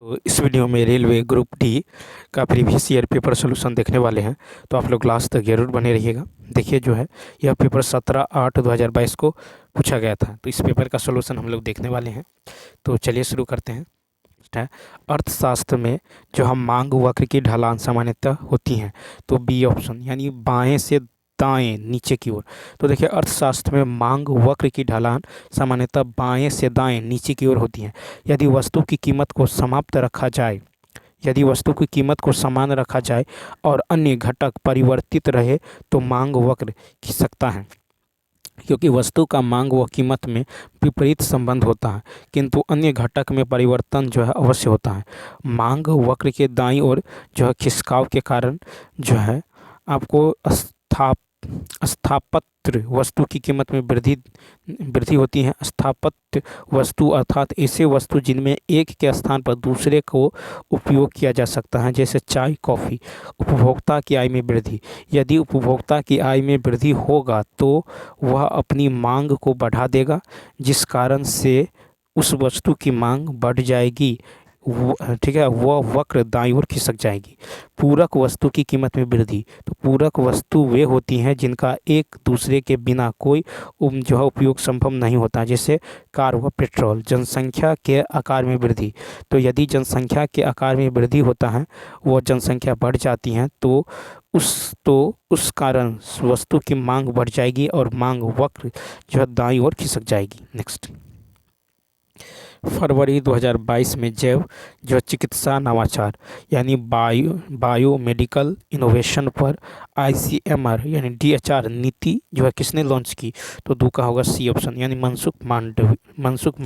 तो इस वीडियो में रेलवे ग्रुप डी का प्रीवियस ईयर पेपर सोल्यूशन देखने वाले हैं। तो आप लोग लास्ट तक जरूर बने रहिएगा। देखिए जो है यह पेपर 17/8/2022 को पूछा गया था। तो इस पेपर का सोल्यूशन हम लोग देखने वाले हैं। तो चलिए शुरू करते हैं। है अर्थशास्त्र में जो हम मांग वक्र की ढलान सामान्यतः होती हैं। तो बी ऑप्शन यानी बाएं से दाएं नीचे की ओर। तो देखिए अर्थशास्त्र में मांग वक्र की ढलान सामान्यतः बाएं से दाएं नीचे की ओर होती है। यदि वस्तु की कीमत को समाप्त रखा जाए यदि वस्तु की कीमत को समान रखा जाए और अन्य घटक परिवर्तित रहे तो मांग वक्र खिंच सकता है, क्योंकि वस्तु का मांग व कीमत में विपरीत संबंध होता है, किंतु अन्य घटक में परिवर्तन जो है अवश्य होता है। मांग वक्र के दाईं ओर जो है खिसकाव के कारण जो है आपको स्थापत्र वस्तु की कीमत में वृद्धि होती है। स्थापत्य वस्तु अर्थात ऐसे वस्तु जिनमें एक के स्थान पर दूसरे को उपयोग किया जा सकता है, जैसे चाय कॉफ़ी। उपभोक्ता की आय में वृद्धि। यदि उपभोक्ता की आय में वृद्धि होगा तो वह अपनी मांग को बढ़ा देगा, जिस कारण से उस वस्तु की मांग बढ़ जाएगी। ठीक है, वह वक्र दाईं ओर खिसक जाएगी। पूरक वस्तु की कीमत में वृद्धि। तो पूरक वस्तु वे होती हैं जिनका एक दूसरे के बिना कोई जो है उपयोग संभव नहीं होता, जैसे कार व पेट्रोल। जनसंख्या के आकार में वृद्धि। तो यदि जनसंख्या के आकार में वृद्धि होता है, वो जनसंख्या बढ़ जाती है तो उस कारण वस्तु की मांग बढ़ जाएगी और मांग वक्र जो है दाईं ओर खिसक जाएगी। नेक्स्ट, फरवरी 2022 में जैव जो चिकित्सा नवाचार यानी बायोमेडिकल इनोवेशन पर ICMR यानी DHR नीति जो है किसने लॉन्च की? तो दू का होगा सी ऑप्शन यानी मनसुख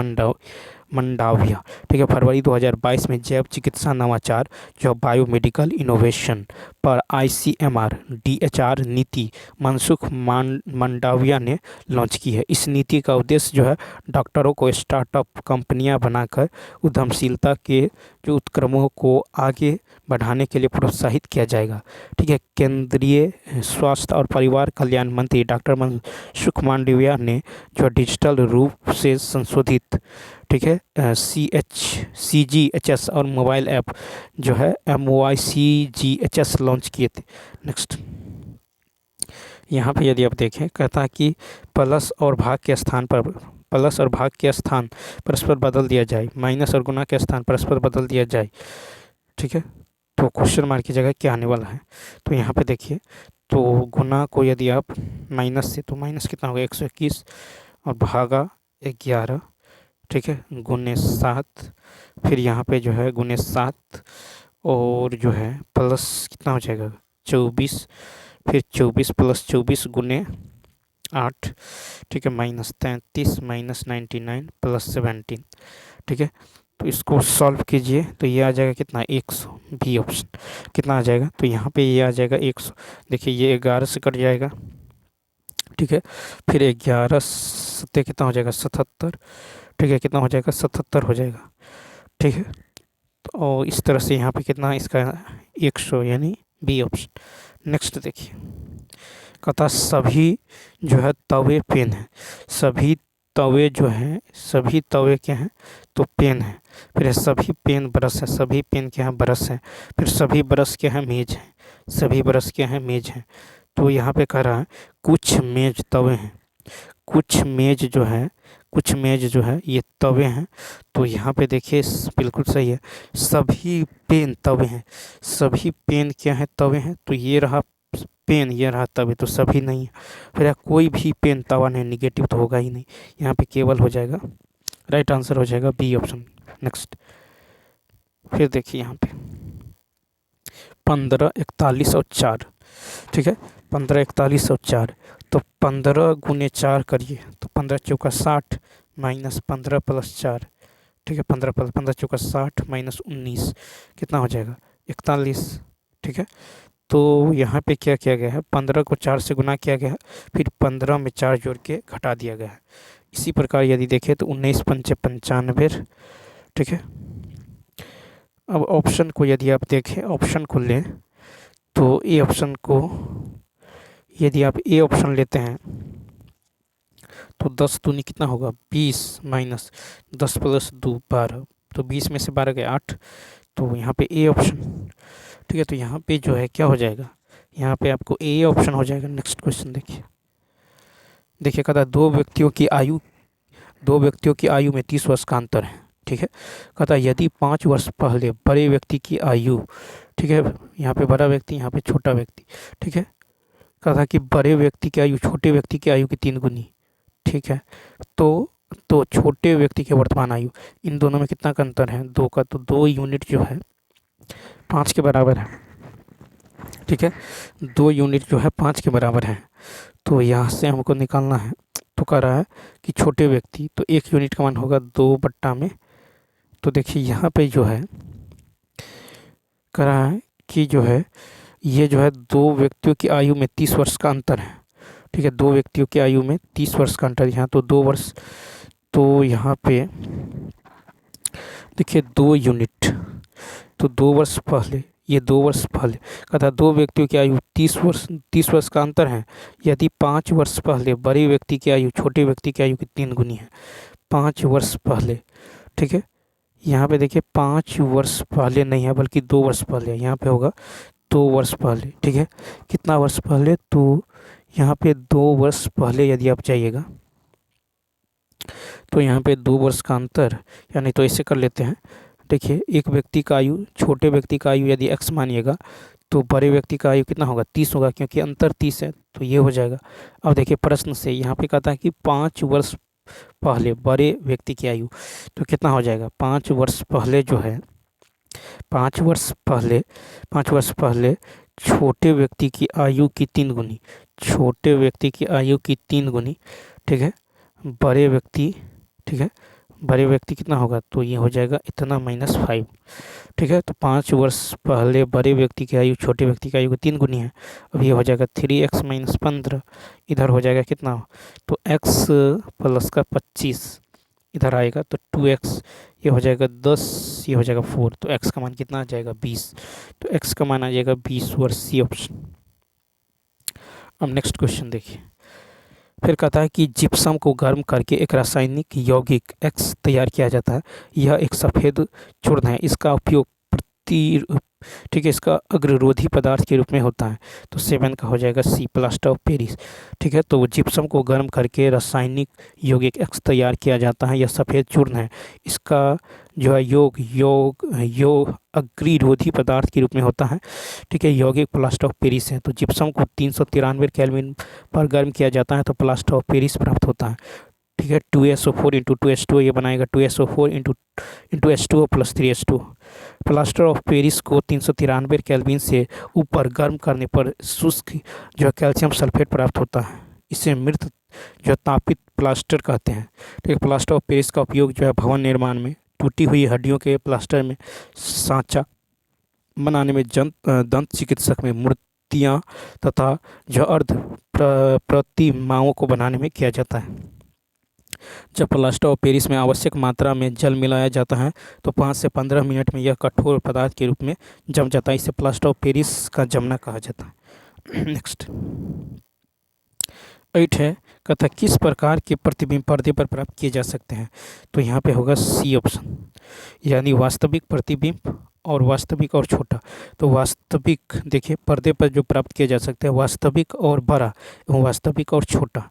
मंडाविया। ठीक है, फरवरी 2022 में जैव चिकित्सा नवाचार जो बायोमेडिकल इनोवेशन पर ICMR DHR नीति मनसुख मंडाविया ने लॉन्च की है। इस नीति का उद्देश्य जो है डॉक्टरों को स्टार्टअप कंपनियां बनाकर उद्यमशीलता के जो उपक्रमों को आगे बढ़ाने के लिए प्रोत्साहित किया जाएगा। ठीक है, केंद्रीय स्वास्थ्य और परिवार कल्याण मंत्री डॉक्टर मनसुख मांडविया ने जो डिजिटल रूप से संशोधित ठीक है CGHS और मोबाइल ऐप जो है MYCGHS लॉन्च किए थे। नेक्स्ट, यहाँ पे यदि आप देखें कहता है कि प्लस और भाग के स्थान परस्पर बदल दिया जाए, माइनस और गुना के स्थान परस्पर बदल दिया जाए। ठीक है, तो क्वेश्चन मार्क की जगह क्या आने वाला है? तो यहाँ पे देखिए, तो गुना को यदि आप माइनस से, तो माइनस कितना होगा 121 और भागा 11। ठीक है, गुने 7, फिर यहाँ पे जो है गुने 7 और जो है प्लस कितना हो जाएगा 24, फिर 24 + 24 गुने 8। ठीक है, -33 -99 + 17। ठीक है, तो इसको सॉल्व कीजिए तो ये आ जाएगा कितना 100। बी ऑप्शन कितना आ जाएगा? तो यहाँ पे ये आ जाएगा 100। देखिए ये 11 से कट जाएगा। ठीक है, फिर 11 सत्ते कितना हो जाएगा 77। ठीक है, कितना हो जाएगा 77 हो जाएगा। ठीक है, तो और इस तरह से यहाँ पे कितना इसका 100 यानी बी ऑप्शन। नेक्स्ट देखिए, कहता सभी जो है तवे पेन है। सभी तवे जो हैं, सभी तवे क्या हैं? तो पेन है। फिर सभी पेन ब्रश है। सभी पेन क्या है? ब्रश है। फिर सभी ब्रश क्या है? मेज है। सभी ब्रश क्या है? मेज है। तो यहाँ पे कह रहा है कुछ मेज तवे हैं। कुछ मेज जो है ये तवे हैं। तो यहाँ पे देखिए बिल्कुल सही है, सभी पेन तवे हैं। सभी पेन क्या है? तवे हैं। तो ये रहा पेन, ये रहा तवे, तो सभी नहीं है। फिर कोई भी पेन तवा नहीं, निगेटिव तो होगा ही नहीं। यहाँ पे केवल हो जाएगा, राइट आंसर हो जाएगा बी ऑप्शन। नेक्स्ट, फिर देखिए यहाँ पे 15 41 और 4। ठीक है, 15 41 और 4। तो 15 गुने 4 करिए तो 15 चौका 60 -15 + 4। ठीक है, 15 चौका 60 -19 कितना हो जाएगा 41। ठीक है, तो यहाँ पे क्या किया गया है? 15 को 4 से गुना किया गया है, फिर 15 में 4 जोड़ के घटा दिया गया है। इसी प्रकार यदि देखें तो 19 पंचे 95। ठीक है, अब ऑप्शन को यदि आप देखें, ऑप्शन को लें तो ए ऑप्शन को यदि आप ए ऑप्शन लेते हैं तो 10 दूनी कितना होगा 20 -10 + 2 12 तो 20 में से 12 गए 8, तो यहाँ पे ए ऑप्शन। ठीक है, तो यहाँ पे जो है क्या हो जाएगा, यहाँ पे आपको ए ऑप्शन हो जाएगा। नेक्स्ट क्वेश्चन देखिए, कहता है दो व्यक्तियों की आयु में 30 वर्ष का अंतर है। ठीक है, कहता है यदि 5 वर्ष पहले बड़े व्यक्ति की आयु, ठीक है, यहाँ पे बड़ा व्यक्ति, यहाँ पे छोटा व्यक्ति, ठीक है, कहता कि बड़े व्यक्ति की आयु छोटे व्यक्ति की आयु की 3 गुनी। ठीक है, तो छोटे व्यक्ति की वर्तमान आयु, इन दोनों में कितना का अंतर है, 2 का, तो 2 यूनिट जो है 5 के बराबर है। ठीक है, 2 यूनिट जो है 5 के बराबर है। तो यहाँ से हमको निकालना है, तो कह रहा है कि छोटे व्यक्ति, तो 1 यूनिट का मान होगा 2 बट्टा में। तो देखिए यहाँ पे जो है कह रहा है कि जो है ये जो है 2 व्यक्तियों की आयु में 30 वर्ष का अंतर है। ठीक है, 2 व्यक्तियों की आयु में 30 वर्ष का अंतर, यहाँ तो 2 वर्ष, तो यहाँ पे देखिए 2 यूनिट, तो 2 वर्ष पहले, ये 2 वर्ष पहले, कहता 2 व्यक्तियों की आयु 30 वर्ष का अंतर है। यदि 5 वर्ष पहले बड़े व्यक्ति की आयु छोटे व्यक्ति की आयु की 3 गुनी है, 5 वर्ष पहले। ठीक है, यहाँ पे देखिए 5 वर्ष पहले नहीं है बल्कि 2 वर्ष पहले, यहाँ पे होगा 2 वर्ष पहले। ठीक है, कितना वर्ष पहले, तो यहाँ पे 2 वर्ष पहले यदि आप जाइएगा तो यहाँ पे 2 वर्ष का अंतर, यानी तो ऐसे कर लेते हैं। देखिए एक व्यक्ति का आयु, छोटे व्यक्ति का आयु यदि x मानिएगा तो बड़े व्यक्ति का आयु कितना होगा, 30 होगा, क्योंकि अंतर 30 है, तो ये हो जाएगा। अब देखिए प्रश्न से यहाँ पे कहता है कि 5 वर्ष पहले बड़े व्यक्ति की आयु, तो कितना हो जाएगा, 5 वर्ष पहले जो है, 5 वर्ष पहले छोटे व्यक्ति की आयु की 3 गुनी, छोटे व्यक्ति की आयु की 3 गुनी। ठीक है, बड़े व्यक्ति, ठीक है, बड़े व्यक्ति कितना होगा, तो ये हो जाएगा इतना -5। ठीक है, तो 5 वर्ष पहले बड़े व्यक्ति की आयु छोटे व्यक्ति की आयु की 3 गुनी है। अब ये हो जाएगा 3x - 15, इधर हो जाएगा कितना, तो x प्लस का 25 इधर आएगा, तो 2x, ये हो जाएगा 10, ये हो जाएगा 4, तो x का मान कितना आ जाएगा, 20। तो x का मान आ जाएगा 20 वर्ष, सी ऑप्शन। अब नेक्स्ट क्वेश्चन देखिए, फिर कहता है कि जिप्सम को गर्म करके एक रासायनिक यौगिक X तैयार किया जाता है। यह एक सफ़ेद चूर्ण है, इसका उपयोग ठीक है, इसका अग्ररोधी पदार्थ के रूप में होता है। तो 7 का हो जाएगा सी, प्लास्टर ऑफ पेरिस। ठीक है, तो जिप्सम को गर्म करके रासायनिक यौगिक X तैयार किया जाता है, यह सफ़ेद चूर्ण है, इसका जो है योग अग्निरोधी पदार्थ के रूप में होता है। ठीक है, यौगिक प्लास्टर ऑफ पेरिस है। तो जिप्सम को 393 केल्विन पर गर्म किया जाता है तो प्लास्टर ऑफ पेरिस प्राप्त होता है। ठीक है, 2SO4 × 2H2O ये बनाएगा 2SO4 × H2O + 3H2O। Plaster of Paris को 393 केल्विन से ऊपर गर्म करने पर शुष्क जो है कैल्शियम सल्फेट प्राप्त होता है, इसे मृत जो तापित प्लास्टर कहते हैं। ठीक है, प्लास्टर ऑफ पेरिस का उपयोग जो है भवन निर्माण में, टूटी हुई हड्डियों के प्लास्टर में सांचा बनाने में, दंत चिकित्सक में मूर्तियाँ तथा जो अर्ध प्रतिमाओं को बनाने में किया जाता है। जब प्लास्टर ऑफ पेरिस में आवश्यक मात्रा में जल मिलाया जाता है तो 5 से 15 मिनट में यह कठोर पदार्थ के रूप में जम जाता है, इसे प्लास्टर ऑफ पेरिस का जमना कहा जाता है। नेक्स्ट 8 है, कहता किस प्रकार के प्रतिबिंब पर्दे पर प्राप्त किए जा सकते हैं, तो यहाँ पे होगा सी ऑप्शन, यानी वास्तविक प्रतिबिंब और वास्तविक और छोटा। तो वास्तविक देखिए पर्दे पर जो प्राप्त किया जा सकता है, वास्तविक और बड़ा एवं वास्तविक और छोटा,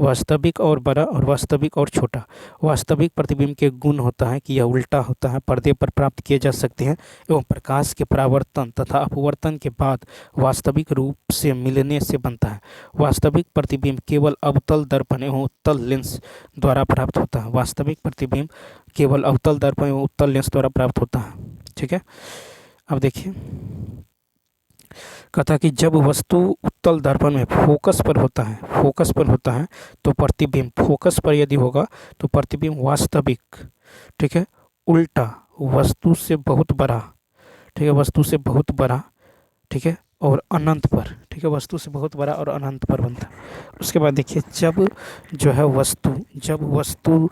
वास्तविक और बड़ा और वास्तविक और छोटा। वास्तविक प्रतिबिंब के गुण होता है कि यह उल्टा होता है, पर्दे पर प्राप्त किए जा सकते हैं एवं प्रकाश के परावर्तन तथा अपवर्तन के बाद वास्तविक रूप से मिलने से बनता है। वास्तविक प्रतिबिंब केवल अवतल दर्पण एवं उत्तल लेंस द्वारा प्राप्त होता है, वास्तविक प्रतिबिंब केवल अवतल दर्पण एवं उत्तल लेंस द्वारा प्राप्त होता है। ठीक है, अब देखिए कहता कि जब वस्तु उत्तल दर्पण में फोकस पर होता है तो प्रतिबिंब फोकस पर यदि होगा तो प्रतिबिंब वास्तविक, ठीक है, उल्टा वस्तु से बहुत बड़ा, ठीक है, वस्तु से बहुत बड़ा, ठीक है, और अनंत पर, ठीक है, वस्तु से बहुत बड़ा और अनंत पर बनता है। उसके बाद देखिए जब जो है वस्तु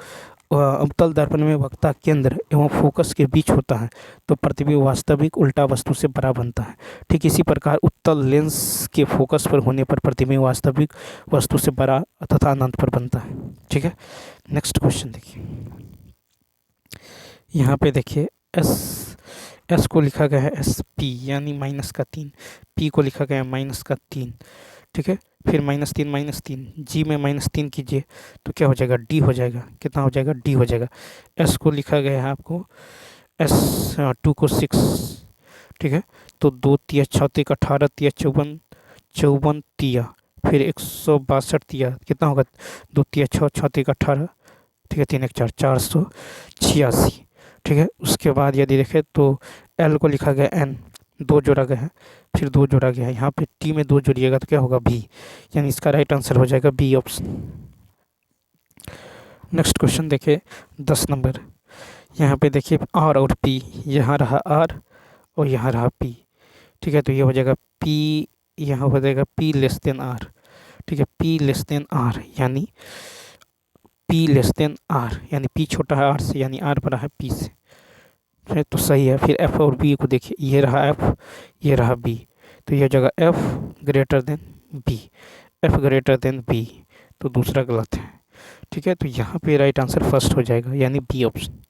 अवतल दर्पण में वक्ता केंद्र एवं फोकस के बीच होता है तो प्रतिबिंब वास्तविक उल्टा वस्तु से बड़ा बनता है। ठीक इसी प्रकार उत्तल लेंस के फोकस पर होने पर प्रतिबिंब वास्तविक वस्तु से बड़ा तथा अनंत पर बनता है। ठीक है, नेक्स्ट क्वेश्चन देखिए, यहाँ पे देखिए एस एस को लिखा गया है एस पी यानी -3, पी को लिखा गया है -3, ठीक है। फिर -3 जी में -3 कीजिए तो क्या हो जाएगा, डी हो जाएगा। कितना हो जाएगा, डी हो जाएगा। एस को लिखा गया है आपको एस 2 को 6, ठीक है। तो 2 तिया 6 तिया 18 तिया 54, 54 तिया फिर 162 तिया कितना होगा, 2 तिया 6, 6 तिया 18, ठीक है। 3 1 4, 486, ठीक है। उसके बाद यदि देखें तो एल को लिखा गया एन, 2 जोड़ा गया है, फिर 2 जोड़ा गया है। यहाँ पे टी में 2 जोड़िएगा तो क्या होगा, बी, यानी इसका राइट आंसर हो जाएगा बी ऑप्शन। नेक्स्ट क्वेश्चन देखिए 10 नंबर। यहाँ पे देखिए आर और पी, यहाँ रहा आर और यहाँ रहा पी, ठीक है। तो ये हो जाएगा पी, यहाँ हो जाएगा पी लेस देन आर, ठीक है। पी लेस देन आर यानी पी लेस देन आर यानी पी छोटा है आर से, यानी आर बड़ा है पी से, है तो सही है। फिर एफ और बी को देखिए, ये रहा एफ, ये रहा बी, तो ये जगह F greater than B, F greater than B, तो दूसरा गलत है, ठीक है। तो यहाँ पे राइट आंसर फर्स्ट हो जाएगा यानी बी ऑप्शन।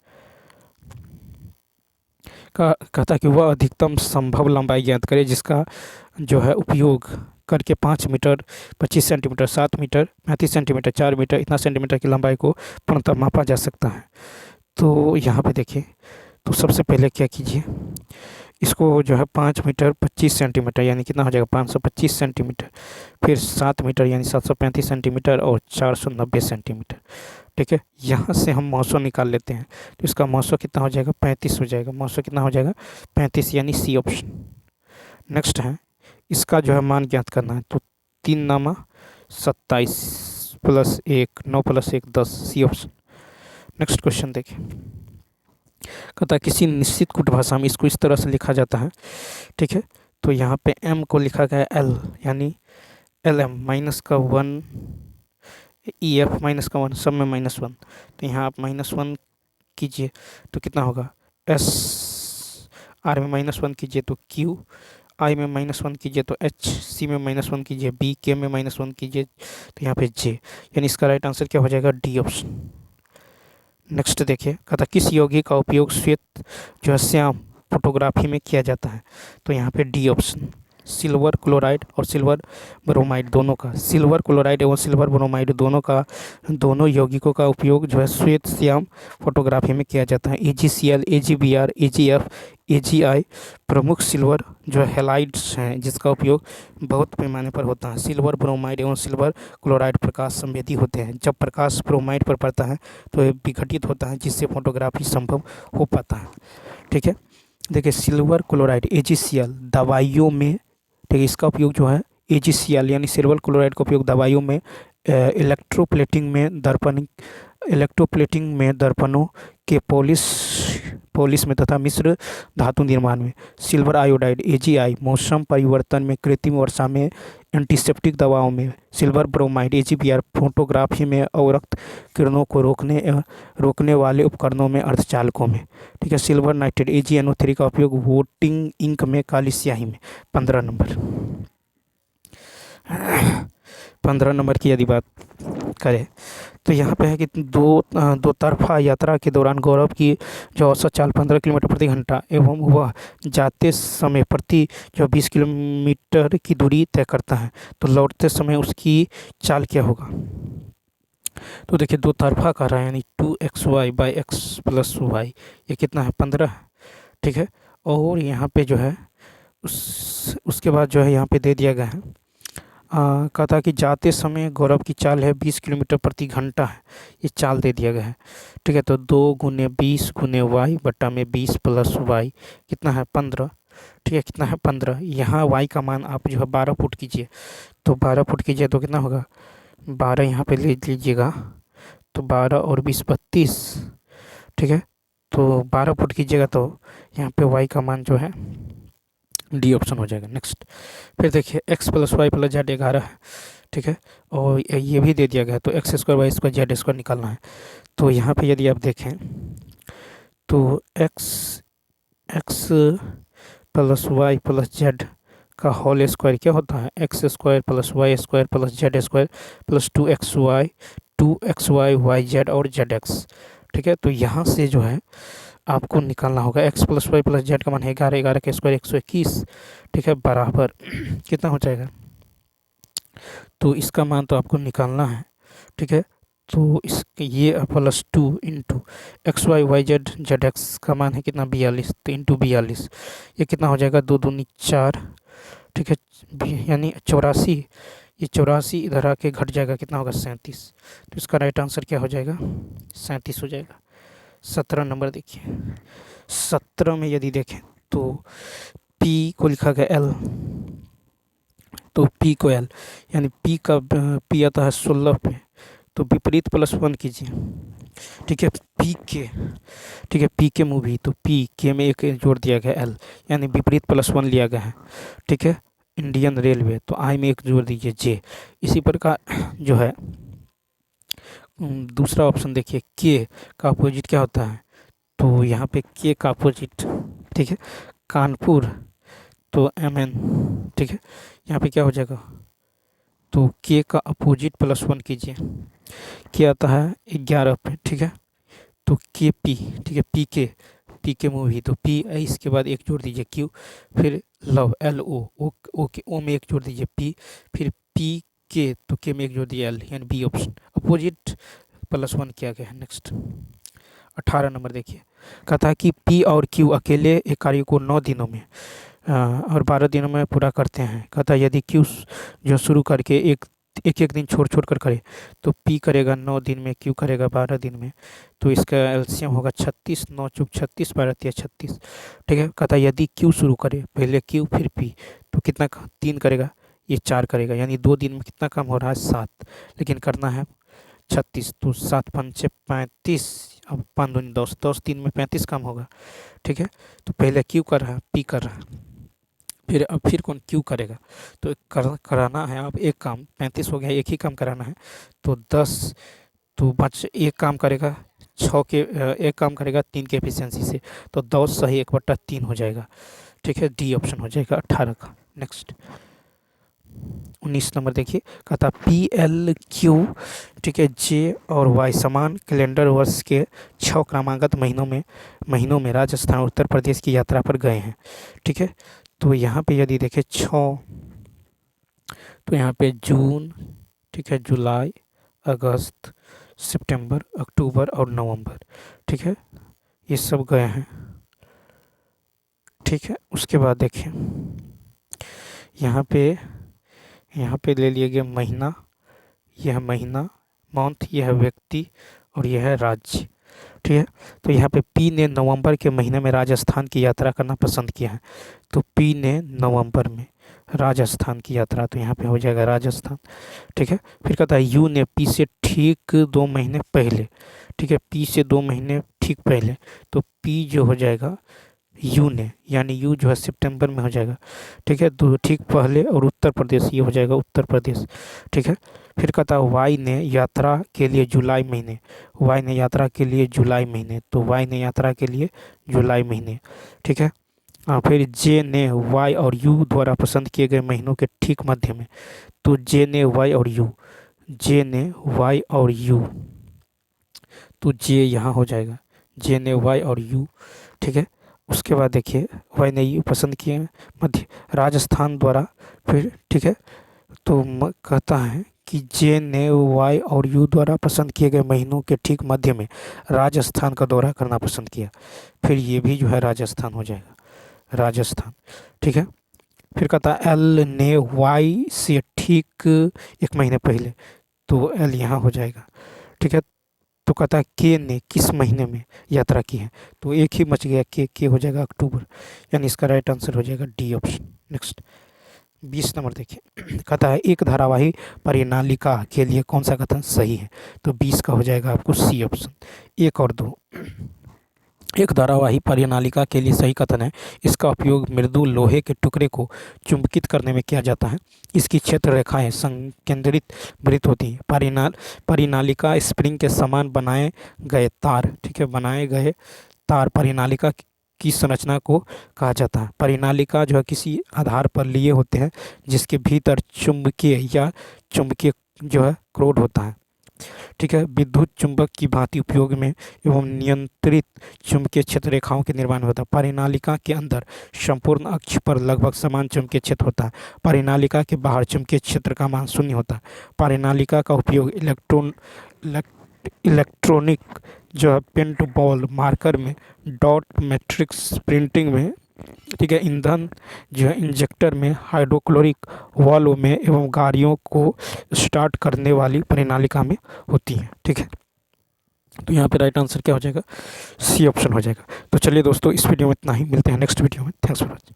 कहता कि वह अधिकतम संभव लंबाई ज्ञात करे जिसका जो है उपयोग करके 5 metre 25 centimetre 7 metre 35 centimetre 4 metre इतना सेंटीमीटर की लंबाई को पूर्णतः मापा जा सकता है। तो यहाँ पे देखिए, तो सबसे पहले क्या कीजिए, इसको जो है 5 मीटर 25 सेंटीमीटर यानी कितना हो जाएगा 525 सेंटीमीटर, फिर 7 मीटर यानी 735 सेंटीमीटर और 490 सेंटीमीटर, ठीक है। यहाँ से हम मौसो निकाल लेते हैं, तो इसका मौसो कितना हो जाएगा 35 हो जाएगा, मौसो कितना हो जाएगा 35 यानी सी ऑप्शन। नेक्स्ट है इसका जो है मान ज्ञात करना है, तो 3 नामा 27 + 1 9 + 1 10, सी ऑप्शन। नेक्स्ट क्वेश्चन देखिए, कहता है किसी निश्चित कूट भाषा में इसको इस तरह से लिखा जाता है, ठीक है। तो यहाँ पे m को लिखा गया एल यानी LM -1 EF -1 सब में -1, तो यहाँ आप -1 कीजिए तो कितना होगा, S R में -1 कीजिए तो Q, I में -1 कीजिए तो H, C में -1 कीजिए B, K में -1 कीजिए तो यहाँ पे J, यानी इसका राइट आंसर क्या हो जाएगा, डी ऑप्शन। नेक्स्ट देखिए, कहता किस यौगिक का उपयोग श्वेत जो है श्याम फोटोग्राफी में किया जाता है, तो यहाँ पे डी ऑप्शन। सिल्वर क्लोराइड और सिल्वर ब्रोमाइड दोनों का, सिल्वर क्लोराइड एवं सिल्वर ब्रोमाइड दोनों का, दोनों यौगिकों का उपयोग जो है श्वेत श्याम फोटोग्राफी में किया जाता है। AgCl, AgBr, AgF, AgI प्रमुख सिल्वर जो हैलाइड्स हैं जिसका उपयोग बहुत पैमाने पर होता है। सिल्वर ब्रोमाइड एवं सिल्वर क्लोराइड प्रकाश संवेदी होते हैं, जब प्रकाश ब्रोमाइड पर पड़ता है तो ये विघटित होता है जिससे फोटोग्राफी संभव हो पाता है, ठीक है। देखिए सिल्वर क्लोराइड AgCl दवाइयों में, ठीक है, इसका उपयोग जो है AgCl यानी सिल्वर क्लोराइड का उपयोग दवाइयों में, इलेक्ट्रोप्लेटिंग में दर्पणों के पॉलिश में तथा मिश्र धातु निर्माण में। सिल्वर आयोडाइड AgI मौसम परिवर्तन में, कृत्रिम वर्षा में, एंटीसेप्टिक दवाओं में। सिल्वर ब्रोमाइड AgBr फोटोग्राफी में, अवरक्त किरणों को रोकने वाले उपकरणों में, अर्धचालकों में, ठीक है। सिल्वर नाइट्रेट AgNO3 का उपयोग वोटिंग इंक में, काली स्याही में। 15 नंबर 15 नंबर की यदि बात करें तो यहाँ पे है कि दो तरफा यात्रा के दौरान गौरव की जो औसत चाल 15 किलोमीटर प्रति घंटा एवं वह जाते समय प्रति जो 20 किलोमीटर की दूरी तय करता है, तो लौटते समय उसकी चाल क्या होगा। तो देखिए दो तरफा कर रहा है यानी 2xy / x + y, ये कितना है 15, ठीक है। और यहाँ पे जो है उसके बाद जो है यहाँ पे दे दिया गया है, कहता कि जाते समय गौरव की चाल है 20 किलोमीटर प्रति घंटा है, ये चाल दे दिया गया है, ठीक है। तो 2 × 20 × y बटा में 20 + y कितना है 15, ठीक है, कितना है 15। यहाँ y का मान आप जो है 12 फुट कीजिए, तो 12 फुट कीजिए तो कितना होगा 12 यहाँ पे ले लीजिएगा, तो 12 और 20 32, ठीक है। तो 12 फुट कीजिएगा तो यहाँ पे y का मान जो है डी ऑप्शन हो जाएगा। नेक्स्ट फिर देखिए x + y + z 11 है, ठीक है, और ये भी दे दिया गया है, तो x² y² z² निकालना है। तो यहाँ पे यदि आप देखें तो x + y + z का होल स्क्वायर क्या होता है, x² + y² + z² + 2xy yz और zx, ठीक है। तो यहाँ से जो है आपको निकालना होगा X plus Y plus Z का मान है 11, 11 का स्क्वायर 121, ठीक है, बराबर कितना हो जाएगा। तो इसका मान तो आपको निकालना है, ठीक है। तो इस ये plus 2 into X Y Y Z Z X का मान है कितना 42, तो इंटू 42 ये कितना हो जाएगा 2 दूनी 4, ठीक है, यानी 84। ये 84 इधर आके घट जाएगा कितना होगा 37। तो इसका राइट आंसर क्या हो जाएगा 37 हो जाएगा। 17 नंबर देखिए, 17 में यदि देखें तो P को लिखा गया L, तो P को L यानी P का P आता है 16 पे, तो विपरीत प्लस 1 कीजिए, ठीक है। P के, ठीक है, P के मूवी, तो P के में एक जोड़ दिया गया L यानी विपरीत प्लस 1 लिया गया है, ठीक है। इंडियन रेलवे, तो आई में एक जोड़ दीजिए J। इसी प्रकार जो है दूसरा ऑप्शन देखिए, के का अपोजिट क्या होता है, तो यहाँ पे के का अपोजिट, ठीक है, कानपुर, तो MN, ठीक है। यहाँ पे क्या हो जाएगा, तो के का अपोजिट प्लस 1 कीजिए, के आता है 11 पे, ठीक है, तो के पी, ठीक है, पी के मूवी, तो पी इसके बाद एक जोड़ दीजिए क्यू, फिर लव LO, ओ के ओ में एक जोड़ दीजिए पी, फिर पी के, तो के में एक जोड़ दीजिए L, यानी बी ऑप्शन अपोजिट प्लस 1 किया गया है। नेक्स्ट 18 नंबर देखिए, कहता है कि P और Q अकेले एक कार्य को 9 दिनों में और 12 दिनों में पूरा करते हैं। कहता है यदि Q जो शुरू करके एक दिन छोड़ कर करे तो P करेगा 9 दिन में, Q करेगा 12 दिन में, तो इसका एलसीएम होगा 36, 9 चौक 36, 12 तिया 36, ठीक है। कहता है यदि Q शुरू करे, पहले Q फिर P, तो कितना 3 करेगा, ये 4 करेगा, यानी 2 दिन में कितना काम हो रहा है 7, लेकिन करना है 36, तो 7 पंचे 35, अब 5 दूनी 10, 10 दिन में 35 काम होगा, ठीक है। तो पहले Q कर रहा है, P कर रहा है, फिर कौन Q करेगा, तो कराना है अब एक काम, 35 हो गया, एक ही काम कराना है, तो 10, तो बच एक काम करेगा 6 के, एक काम करेगा 3 के एफिशिएंसी से, तो 10 सही 1/3 हो जाएगा, ठीक है, डी ऑप्शन हो जाएगा 18 का। नेक्स्ट 19 नंबर देखिए, कहता PLQ, ठीक है, J और Y समान कैलेंडर वर्ष के 6 क्रमागत महीनों में राजस्थान उत्तर प्रदेश की यात्रा पर गए हैं, ठीक है। तो यहाँ पे यदि देखें 6, तो यहाँ पे जून, ठीक है, जुलाई, अगस्त, सितंबर, अक्टूबर और नवंबर, ठीक है, ये सब गए हैं, ठीक है। उसके बाद देखें यहाँ पे ले लिए गए महीना, यह महीना मंथ, यह है व्यक्ति और यह है राज्य, ठीक है। तो यहाँ पे P ने नवंबर के महीने में राजस्थान की यात्रा करना पसंद किया है, तो P ने नवंबर में राजस्थान की यात्रा, तो यहाँ पे हो जाएगा राजस्थान, ठीक है। फिर कहता है U ने P से ठीक 2 महीने पहले, ठीक है, P से 2 महीने ठीक पहले, तो P जो हो जाएगा U ने, यानी U जो है सितंबर में हो जाएगा, ठीक है, तो ठीक पहले, और उत्तर प्रदेश ये हो जाएगा उत्तर प्रदेश, ठीक है। फिर कहता है Y ने यात्रा के लिए जुलाई महीने, Y ने यात्रा के लिए जुलाई महीने, तो Y ने यात्रा के लिए जुलाई महीने, ठीक है। फिर J ने Y और U द्वारा पसंद किए गए महीनों के ठीक मध्य में, तो J ने Y और U, J ने Y और U, तो J यहाँ हो जाएगा, J ने Y और U, ठीक है। उसके बाद देखिए Y ने U पसंद किए मध्य राजस्थान द्वारा, फिर ठीक है, तो कहता है कि J ने Y और U द्वारा पसंद किए गए महीनों के ठीक मध्य में राजस्थान का दौरा करना पसंद किया, फिर ये भी जो है राजस्थान हो जाएगा, राजस्थान, ठीक है। फिर कहता है L ने Y से ठीक 1 महीने पहले, तो L यहाँ हो जाएगा, ठीक है। तो कहता है K ने किस महीने में यात्रा की है, तो एक ही बच गया, K हो जाएगा अक्टूबर, यानी इसका राइट आंसर हो जाएगा डी ऑप्शन। नेक्स्ट 20 नंबर देखिए, कहता है एक धारावाही परिनालिका के लिए कौन सा कथन सही है, तो 20 का हो जाएगा आपको सी ऑप्शन 1 और 2। एक धारावाही परिनालिका के लिए सही कथन है, इसका उपयोग मृदु लोहे के टुकड़े को चुंबकित करने में किया जाता है, इसकी क्षेत्र रेखाएं संकेंद्रित वृत्त होती हैं, परिनालिका स्प्रिंग के समान बनाए गए तार, ठीक है, बनाए गए तार परिनालिका की संरचना को कहा जाता है। परिनालिका जो है किसी आधार पर लिए होते हैं जिसके भीतर चुंबकीय जो है क्रोड होता है, ठीक है। विद्युत चुंबक की भांति उपयोग में एवं नियंत्रित चुंबकीय क्षेत्र रेखाओं के निर्माण होता है। परिनालिका के अंदर संपूर्ण अक्ष पर लगभग समान चुंबकीय क्षेत्र होता है। परिनालिका के बाहर चुंबकीय क्षेत्र का मान शून्य होता है। परिनालिका का उपयोग इलेक्ट्रॉनिक जो है पेंट बॉल मार्कर में, डॉट मैट्रिक्स प्रिंटिंग में, ठीक है, ईंधन जो है इंजेक्टर में, हाइड्रोक्लोरिक वाल्व में एवं गाड़ियों को स्टार्ट करने वाली परिनालिका में होती है। ठीक है, तो यहाँ पे राइट आंसर क्या हो जाएगा? सी ऑप्शन हो जाएगा। तो चलिए दोस्तों, इस वीडियो में इतना ही, मिलते हैं नेक्स्ट वीडियो में। Thanks for watching.